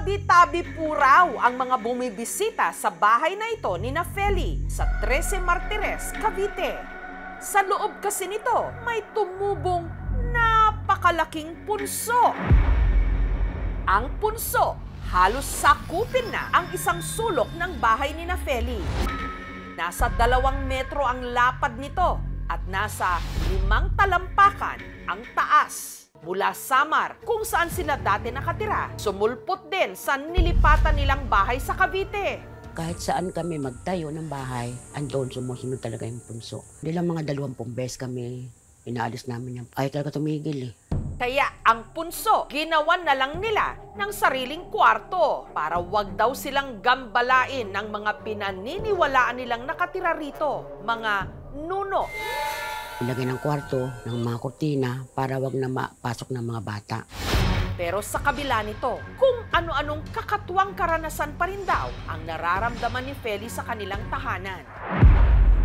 Tabi-tabi po raw ang mga bumibisita sa bahay na ito ni Feli sa 13 Martires, Cavite. Sa loob kasi nito, may tumubong napakalaking punso. Ang punso, halos sakupin na ang isang sulok ng bahay ni Feli. Nasa 2 metro ang lapad nito at nasa 5 talampakan ang taas. Mula Samar, kung saan sila dati nakatira, sumulpot din sa nilipatan nilang bahay sa Cavite. Kahit saan kami magtayo ng bahay, andun sumusunod talaga yung punso. Hindi lang mga 20 beses kami inaalis namin yan. Ayaw talaga tumigil eh. Kaya ang punso, ginawan na lang nila ng sariling kwarto para wag daw silang gambalain ng mga pinaniniwalaan nilang nakatira rito, mga nuno. Ilagay ng kwarto ng mga kurtina para wag na mapasok ng mga bata. Pero sa kabila nito, kung ano-anong kakatuwang karanasan pa rin daw ang nararamdaman ni Feli sa kanilang tahanan.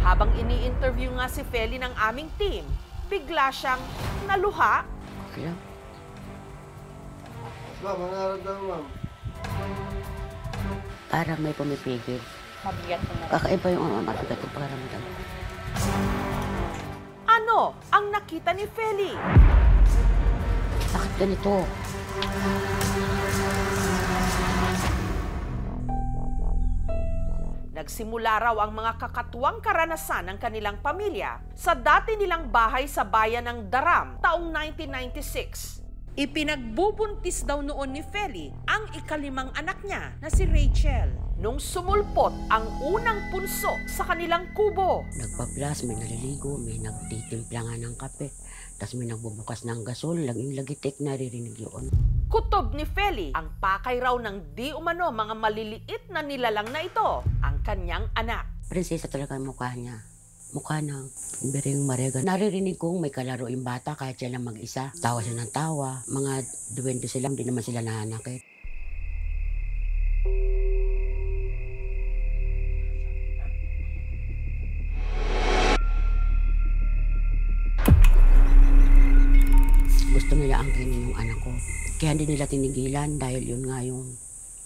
Habang ini-interview nga si Feli ng aming team, bigla siyang naluha. Okay lang. Ma'am, ang nararamdaman, ma'am? Parang may pumipigil. Mabigat na. Kakaiba yung mabigat yung pakiramdam. Ano ang nakita ni Feli? Bakit ganito? Nagsimula raw ang mga kakatuwang karanasan ng kanilang pamilya sa dati nilang bahay sa bayan ng Daram taong 1996. Ipinagbubuntis daw noon ni Feli ang ika-5 anak niya na si Rachel. Nung sumulpot ang unang punso sa kanilang kubo. Nagpa-plus, may naliligo, may nagtitimpla nga ng kape. Tapos may nagbubukas ng gasol, laging lagitik, naririnig yun. Kutob ni Feli ang pakay raw ng di umano mga maliliit na nilalang na ito, ang kanyang anak. Prinsesa talaga ang mukha niya. Mukha ng Bering Marega. Naririnig kong may kalaro yung bata kahit siya lang mag-isa. Tawa siya ng tawa. Mga duwende sila, hindi naman sila nananakit. Gusto nila angkinin yung anak ko. Kaya hindi nila tinigilan dahil yun nga yung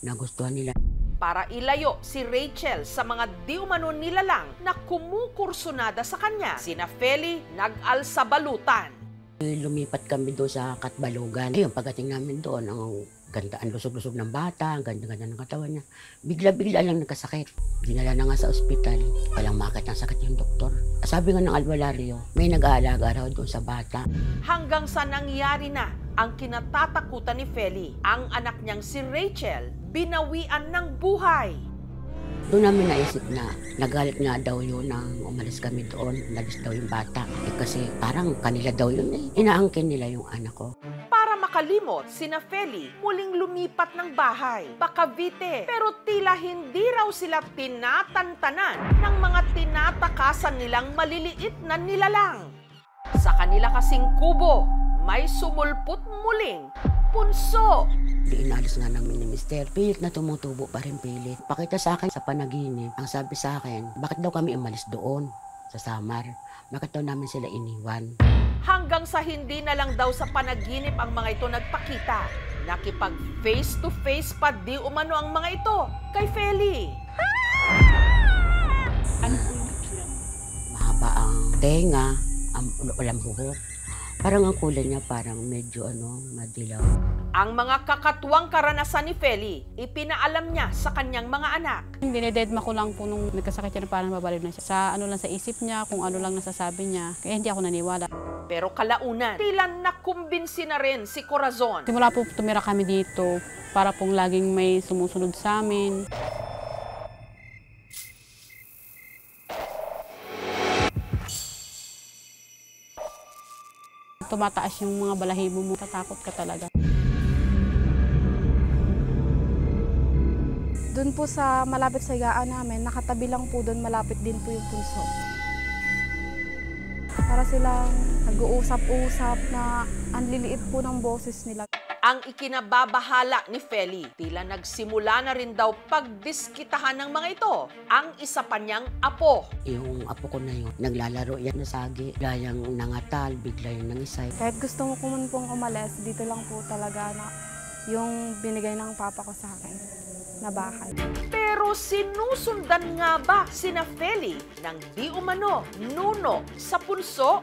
nagustuhan nila. Para ilayo si Rachel sa mga di umano nilalang na kumukursunada sa kanya, sina Feli nag-alsa balutan. Lumipat kami doon sa Katbalogan. Ayun, pagdating namin doon, ang ganda, ang lusog-lusog ng bata, ang ganda-ganda ng katawan niya. Bigla-bigla lang nagkasakit. Dinala na nga sa ospital. Walang makit ng sakit yung doktor. Sabi nga ng albularyo, may nag-aalaga raw doon sa bata. Hanggang sa nangyari na ang kinatatakutan ni Feli, ang anak niyang si Rachel, binawian ng buhay. Doon namin naisip na nagalit nga daw yun nang umalis kami doon. Nalis daw yung bata. Kasi parang kanila daw yun eh. Inaangkin nila yung anak ko. Para makalimot, sina Feli muling lumipat ng bahay, Cavite. Pero tila hindi raw sila tinatantanan ng mga tinatakasan nilang maliliit na nilalang. Sa kanila kasing kubo, may sumulpot muling punso. Di inalis nga namin ni Mister. Pilit na tumutubo pa rin pilit. Pakita sa akin sa panaginip. Ang sabi sa akin, bakit daw kami umalis doon sa Samar? Bakit daw namin sila iniwan? Hanggang sa hindi na lang daw sa panaginip ang mga ito nagpakita. Nakipag face to face pa di umano ang mga ito kay Feli. Ano po yung itsura? Mahaba ang tenga, walang buhok. Parang ang kulay niya parang medyo madilaw. Ang mga kakatuwang karanasan ni Feli, ipinaalam niya sa kanyang mga anak. Dinededma ko lang po nung nagkasakit siya na parang mabaliw na siya. Sa ano lang sa isip niya, kung ano lang nasasabi niya. Kaya hindi ako naniwala. Pero kalaunan, tila nakumbinsi na rin si Corazon. Simula po tumira kami dito para pong laging may sumusunod sa amin. Tumataas yung mga balahibo mo, tatakot ka talaga. Doon po sa malapit sa higaan namin, nakatabi lang po doon, malapit din po yung punso. Para silang nag-uusap-usap na ang liliit po ng boses nila. Ang ikinababahala ni Feli, tila nagsimula na rin daw pagdiskitahan ng mga ito, ang isa pa niyang apo. Yung apo ko na yun, naglalaro yan na sagi. Bigla yung nangatal, bigla yung nangisay. Kahit gusto mo po man pong umalis, dito lang po talaga na yung binigay ng papa ko sa akin na bahay. Pero sinusundan nga ba sina Feli ng di umano nuno sa punso?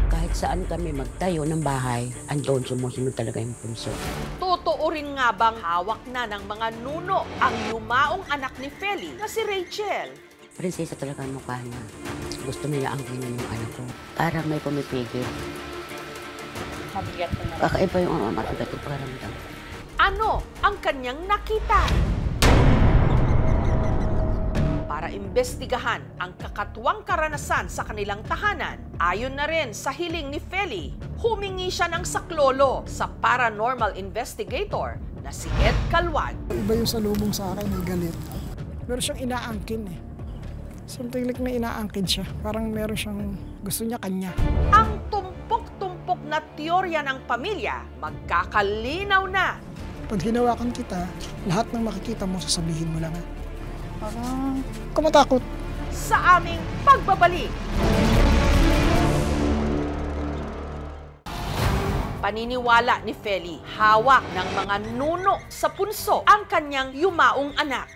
Kahit saan kami magtayo ng bahay, andon sumusunod talaga yung punso. Totoo rin nga bang hawak na ng mga nuno ang yumaong anak ni Feli na si Rachel? Prinsesa talaga ang mukha niya. Gusto nila ang ganyan yung anak ko. Parang may pumipigil. Mabigat na naman. Kakaiba yung mabigat yung pakiramdam. Ano ang kanyang nakita? Para imbestigahan ang kakatuwang karanasan sa kanilang tahanan, ayon na rin sa hiling ni Feli, humingi siya ng saklolo sa paranormal investigator na si Ed Calwag. Iba yung salubong sa akin, ay galit. Meron siyang inaangkin eh. Something like may inaangkin siya. Parang meron siyang gusto niya kanya. Ang tumpok-tumpok na teorya ng pamilya, magkakalinaw na. Pag hinawakan kita, lahat ng makikita mo, sasabihin mo lang. Parang Kumatakot. Sa aming pagbabalik. Paniniwala ni Feli, hawak ng mga nuno sa punso ang kanyang yumaong anak.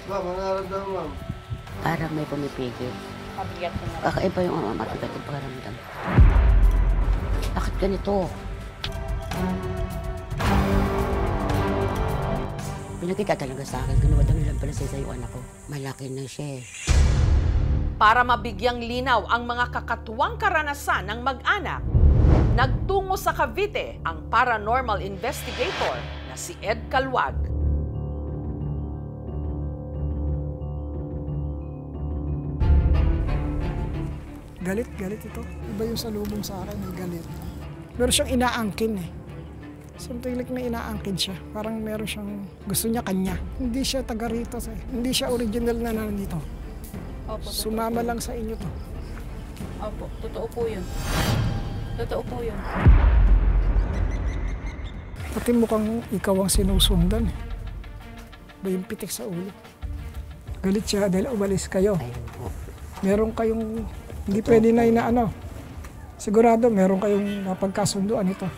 Ma'am, ang nararamdaman, ma'am? Parang may pumipigil. Mabigat na naman. Kakaiba yung mabigat yung pakiramdam. Bakit ganito? Pinakita talaga sa akin, ginawa daw nilang prinsesa yung anak ko. Malaki na siya eh. Para mabigyang linaw ang mga kakatuwang karanasan ng mag-anak, nagtungo sa Cavite ang paranormal investigator na si Ed Calwag. Galit ito. Iba yung salubong sa akin, ay galit. Meron siyang inaangkin eh. Something like may inaangkin siya. Parang meron siyang gusto niya kanya. Hindi siya taga rito. Hindi siya original na nandito. Opo, Sumama lang sa inyo to. Opo, totoo po yun. Totoo po yun. Pati mukhang ikaw ang sinusundan eh. Ba yung pitik sa ulo. Galit siya dahil umalis kayo. Ayun po. Meron kayong hindi pwede na inaano. Sigurado meron kayong napagkasunduan ito.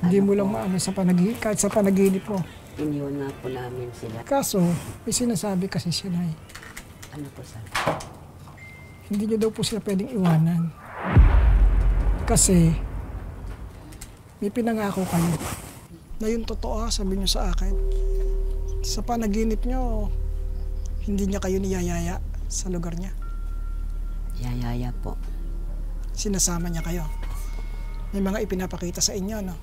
Hindi mo lang maano sa kahit sa panaginip mo. Iniwan nga po namin sila. Kaso, may sinasabi kasi siya na Ano po sa? hindi niyo daw po sila pwedeng iwanan. Kasi, may pinangako kayo. Na yung totoo, sabi niyo sa akin. Sa panaginip niyo, hindi niya kayo niyayaya sa lugar niya. Yayaya po. Sinasama niya kayo. May mga ipinapakita sa inyo, no?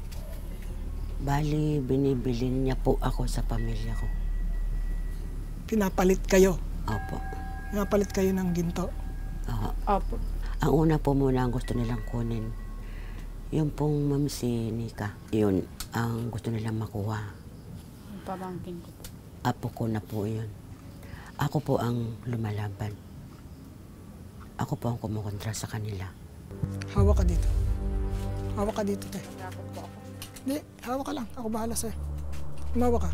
Bali, binibilin niya po ako sa pamilya ko. Pinapalit kayo. Opo. Pinapalit kayo ng ginto. Oo. Opo. Ang una po muna ang gusto nilang kunin. Yung pong ma'am si Nika. Yun ang gusto nilang makuha. Pabangkin ko po. Apo ko na po yun. Ako po ang lumalaban. Ako po ang kumukontra sa kanila. Hawak ka dito. Hawak ka dito, te. Nakakot po ako. Hindi, hawak ka lang. Ako bahala sa'yo. Humawak ka.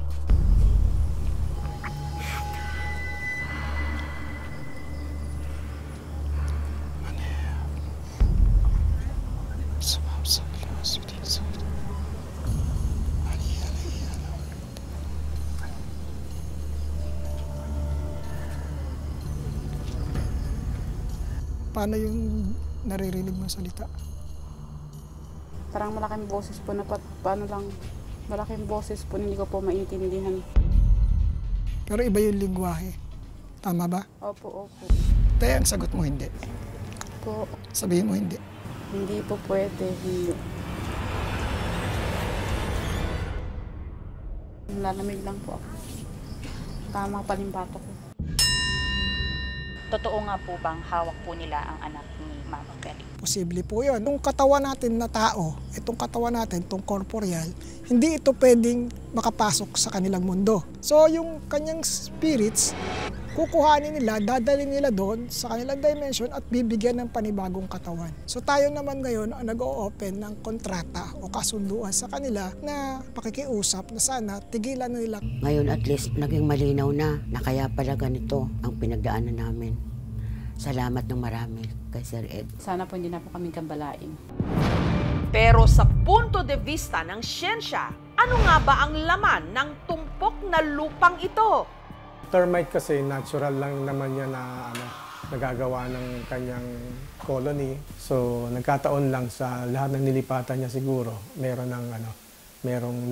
Paano yung naririnig mo salita? Parang malaking boses po na paano lang, malaking boses po na hindi ko po maintindihan. Pero iba yung lingwahe. Tama ba? Opo, opo. Te, ang sagot mo hindi. Po, Sabihin mo hindi. hindi po pwede, hindi. Lalamig lang po ako. Tama pa yung bato ko. Totoo nga po bang hawak po nila ang anak ni Mama Feli? Posible po yun. Itong katawan natin na tao, itong katawan natin, itong corporeal, hindi ito pwedeng makapasok sa kanilang mundo. So yung kanyang spirits, kukuhanin nila, dadalhin nila doon sa kanilang dimension at bibigyan ng panibagong katawan. So tayo naman ngayon ang nag-o-open ng kontrata o kasunduan sa kanila na pakikiusap na sana tigilan na nila. Ngayon at least naging malinaw na kaya pala ganito ang pinagdaanan namin. Salamat ng marami kay Sir Ed. Sana po hindi na po kaming kambalain. Pero sa punto de vista ng siyensya, Ano nga ba ang laman ng tumpok na lupang ito? Termite kasi natural lang naman yan na nagagawa ng kanyang colony. So nagkataon lang sa lahat ng nilipatan niya siguro, merong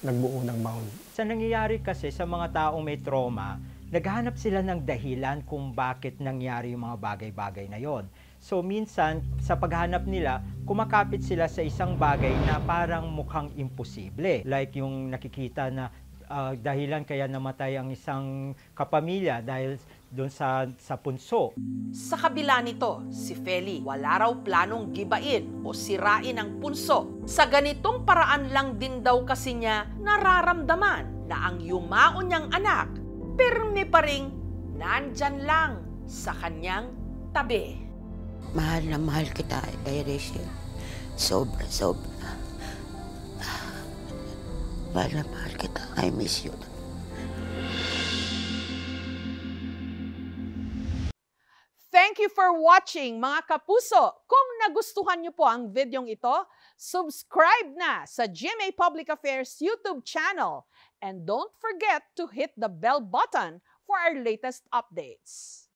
nagbuo ng mound. Sa nangyayari kasi sa mga taong may trauma, naghahanap sila ng dahilan kung bakit nangyari yung mga bagay-bagay na yon. So minsan, sa paghanap nila, kumakapit sila sa isang bagay na parang mukhang imposible. Like yung nakikita na dahilan kaya namatay ang isang kapamilya dahil doon sa punso. Sa kabila nito, si Feli wala raw planong gibain o sirain ang punso. Sa ganitong paraan lang din daw kasi niya nararamdaman na ang yumao niyang anak pirmi pa ring nandyan lang sa kanyang tabi. Mahal na mahal kita, Rachel. Sobra. Mahal na mahal kita. I miss you. Thank you for watching, mga kapuso. Kung nagustuhan niyo po ang videong ito, subscribe na sa GMA Public Affairs YouTube channel. And don't forget to hit the bell button for our latest updates.